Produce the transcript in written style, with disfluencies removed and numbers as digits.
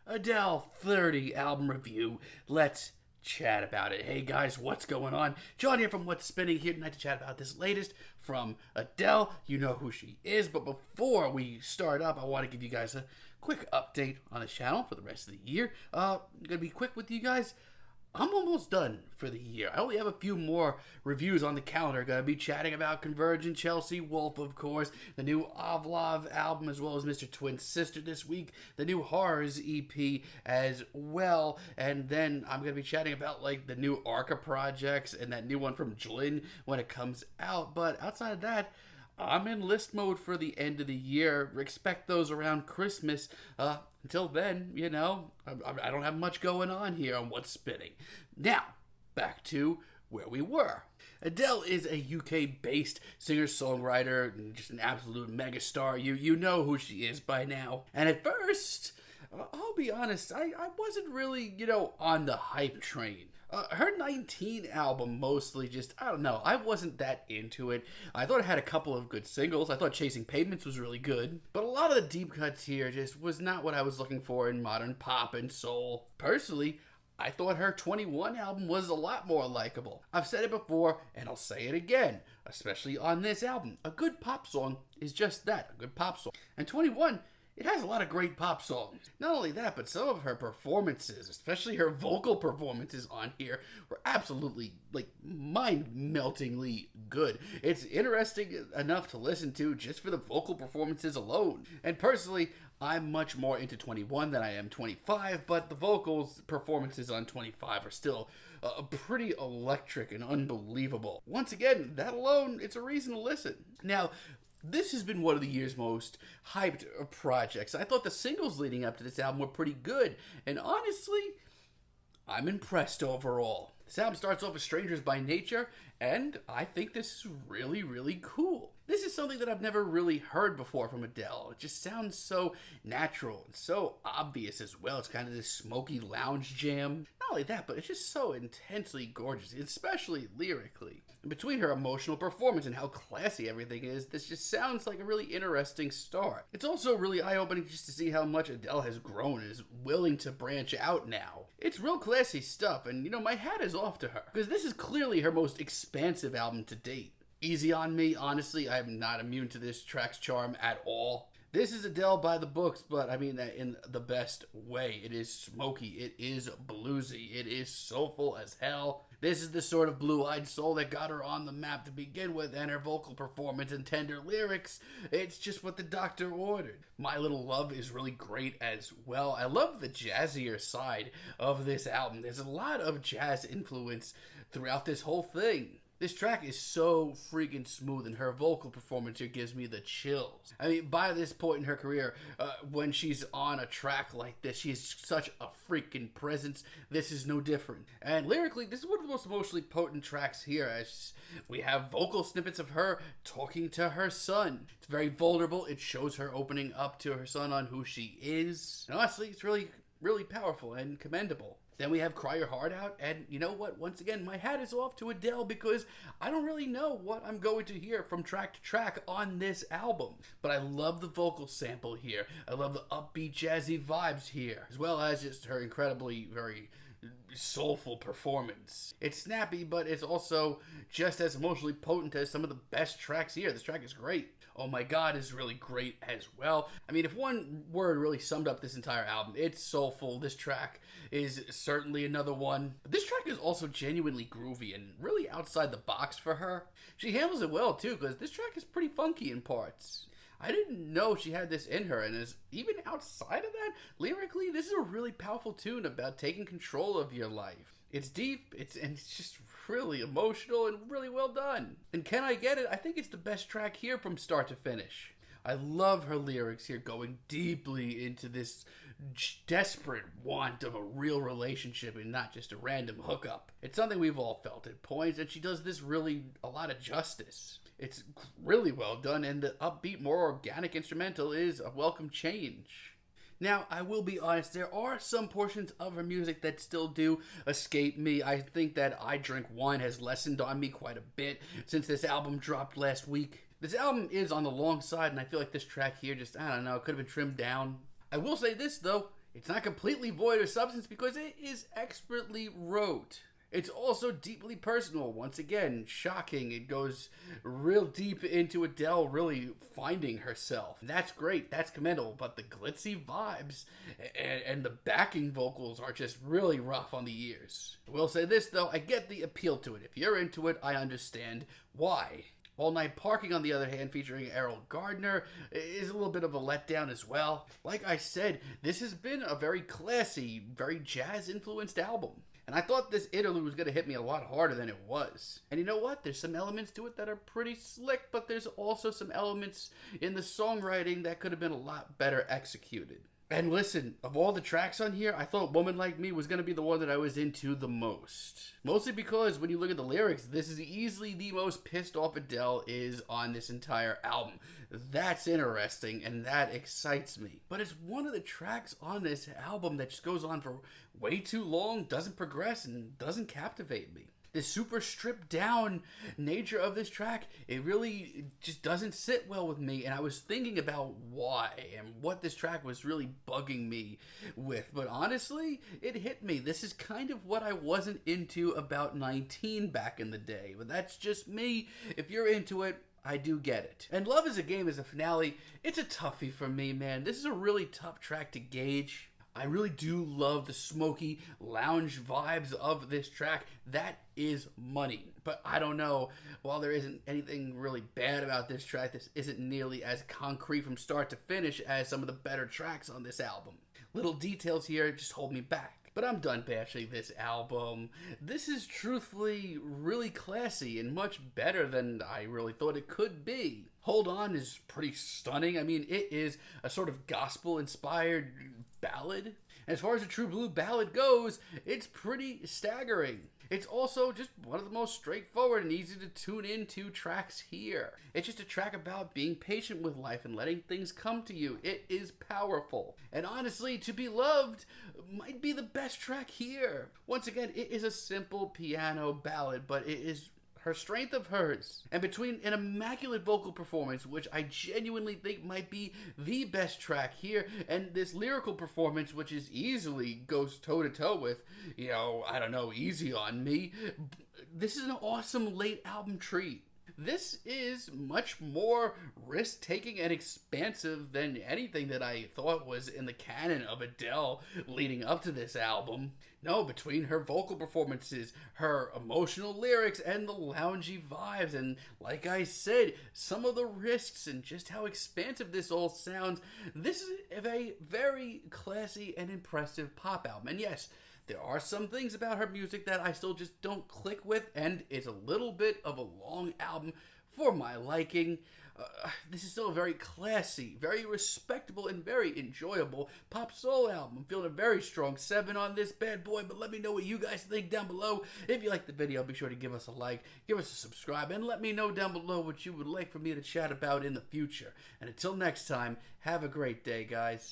Adele 30 album review. Let's chat about it. Hey guys, what's going on? John here from What's Spinning here tonight to chat about this latest from Adele. You know who she is, but before we start up, I want to give you guys a quick update on the channel for the rest of the year. I'm gonna be quick with you guys. I'm almost done for the year. I only have a few more reviews on the calendar. Gonna be chatting about Convergent, Chelsea Wolf, of course, the new Avlov album, as well as Mr. Twin Sister this week, the new Horrors EP as well, and then I'm gonna be chatting about like the new Arca projects and that new one from Jlin when it comes out. But outside of that, I'm in list mode for the end of the year. Expect those around Christmas. Until then, you know, I don't have much going on here on What's Spinning. Now, back to where we were. Adele is a UK-based singer-songwriter, just an absolute megastar. You know who she is by now. And at first, I'll be honest, I wasn't really, on the hype train. Her 19 album mostly just, I don't know, I wasn't that into it. I thought it had a couple of good singles. I thought Chasing Pavements was really good. But a lot of the deep cuts here just was not what I was looking for in modern pop and soul. Personally, I thought her 21 album was a lot more likable. I've said it before, and I'll say it again, especially on this album. A good pop song is just that, a good pop song. And 21, it has a lot of great pop songs. Not only that, but some of her performances, especially her vocal performances on here, were absolutely, mind-meltingly good. It's interesting enough to listen to just for the vocal performances alone. And personally, I'm much more into 21 than I am 25, but the vocals performances on 25 are still pretty electric and unbelievable. Once again, that alone, it's a reason to listen. Now, this has been one of the year's most hyped projects. I thought the singles leading up to this album were pretty good, and honestly, I'm impressed overall. This album starts off with Strangers by Nature, and I think this is really, really cool. This is something that I've never really heard before from Adele. It just sounds so natural and so obvious as well. It's kind of this smoky lounge jam. Not only that, but it's just so intensely gorgeous, especially lyrically. And between her emotional performance and how classy everything is, this just sounds like a really interesting start. It's also really eye-opening just to see how much Adele has grown and is willing to branch out now. It's real classy stuff, and my hat is off to her, because this is clearly her most expansive album to date. Easy on me, honestly, I am not immune to this track's charm at all. This is Adele by the books, but I mean that in the best way. It is smoky, it is bluesy, it is soulful as hell. This is the sort of blue-eyed soul that got her on the map to begin with, and her vocal performance and tender lyrics, it's just what the doctor ordered. My Little Love is really great as well. I love the jazzier side of this album. There's a lot of jazz influence throughout this whole thing. This track is so freaking smooth, and her vocal performance here gives me the chills. I mean, by this point in her career, when she's on a track like this, she has such a freaking presence. This is no different. And lyrically, this is one of the most emotionally potent tracks here, as we have vocal snippets of her talking to her son. It's very vulnerable. It shows her opening up to her son on who she is. And honestly, it's really, really powerful and commendable. Then we have Cry Your Heart Out, and you know what? Once again, my hat is off to Adele, because I don't really know what I'm going to hear from track to track on this album. But I love the vocal sample here. I love the upbeat, jazzy vibes here, as well as just her incredibly, very soulful performance. It's snappy, but it's also just as emotionally potent as some of the best tracks here. This track is great. Oh My God is really great as well. I mean, if one word really summed up this entire album, it's soulful. This track is certainly another one. But this track is also genuinely groovy and really outside the box for her. She handles it well too, because this track is pretty funky in parts. I didn't know she had this in her, and even outside of that, lyrically, this is a really powerful tune about taking control of your life. It's deep, and it's just really emotional and really well done. And Can I Get It? I think it's the best track here from start to finish. I love her lyrics here, going deeply into this desperate want of a real relationship and not just a random hookup. It's something we've all felt at points, and she does this really a lot of justice. It's really well done, and the upbeat, more organic instrumental is a welcome change. Now, I will be honest, there are some portions of her music that still do escape me. I think that I Drink Wine has lessened on me quite a bit since this album dropped last week. This album is on the long side, and I feel like this track here just, I don't know, it could have been trimmed down. I will say this, though. It's not completely void of substance because it is expertly wrote. It's also deeply personal. Once again, shocking. It goes real deep into Adele really finding herself. That's great. That's commendable. But the glitzy vibes and the backing vocals are just really rough on the ears. I will say this, though. I get the appeal to it. If you're into it, I understand why. All Night Parking, on the other hand, featuring Errol Gardner, is a little bit of a letdown as well. Like I said, this has been a very classy, very jazz-influenced album. And I thought this interlude was going to hit me a lot harder than it was. And you know what? There's some elements to it that are pretty slick, but there's also some elements in the songwriting that could have been a lot better executed. And listen, of all the tracks on here, I thought Woman Like Me was going to be the one that I was into the most. Mostly because when you look at the lyrics, this is easily the most pissed off Adele is on this entire album. That's interesting, and that excites me. But it's one of the tracks on this album that just goes on for way too long, doesn't progress, and doesn't captivate me. The super stripped down nature of this track, it really just doesn't sit well with me. And I was thinking about why and what this track was really bugging me with. But honestly, it hit me. This is kind of what I wasn't into about 19 back in the day. But that's just me. If you're into it, I do get it. And Love Is a Game as a finale, it's a toughie for me, man. This is a really tough track to gauge. I really do love the smoky lounge vibes of this track. That is money. But I don't know, while there isn't anything really bad about this track, this isn't nearly as concrete from start to finish as some of the better tracks on this album. Little details here just hold me back. But I'm done bashing this album. This is truthfully really classy and much better than I really thought it could be. Hold On is pretty stunning. I mean, it is a sort of gospel-inspired ballad. As far as a true blue ballad goes, it's pretty staggering. It's also just one of the most straightforward and easy to tune into tracks here. It's just a track about being patient with life and letting things come to you. It is powerful. And honestly, To Be Loved might be the best track here. Once again, it is a simple piano ballad, but it is her strength of hers. And between an immaculate vocal performance, which I genuinely think might be the best track here, and this lyrical performance, which is easily goes toe-to-toe with, I don't know, Easy on Me, this is an awesome late album treat. This is much more risk-taking and expansive than anything that I thought was in the canon of Adele leading up to this album. No, between her vocal performances, her emotional lyrics, and the loungy vibes, and like I said, some of the risks and just how expansive this all sounds, this is a very classy and impressive pop album. And yes, there are some things about her music that I still just don't click with, and it's a little bit of a long album for my liking. This is still a very classy, very respectable, and very enjoyable pop soul album. I'm feeling a very strong 7 on this bad boy, but let me know what you guys think down below. If you liked the video, be sure to give us a like, give us a subscribe, and let me know down below what you would like for me to chat about in the future. And until next time, have a great day, guys.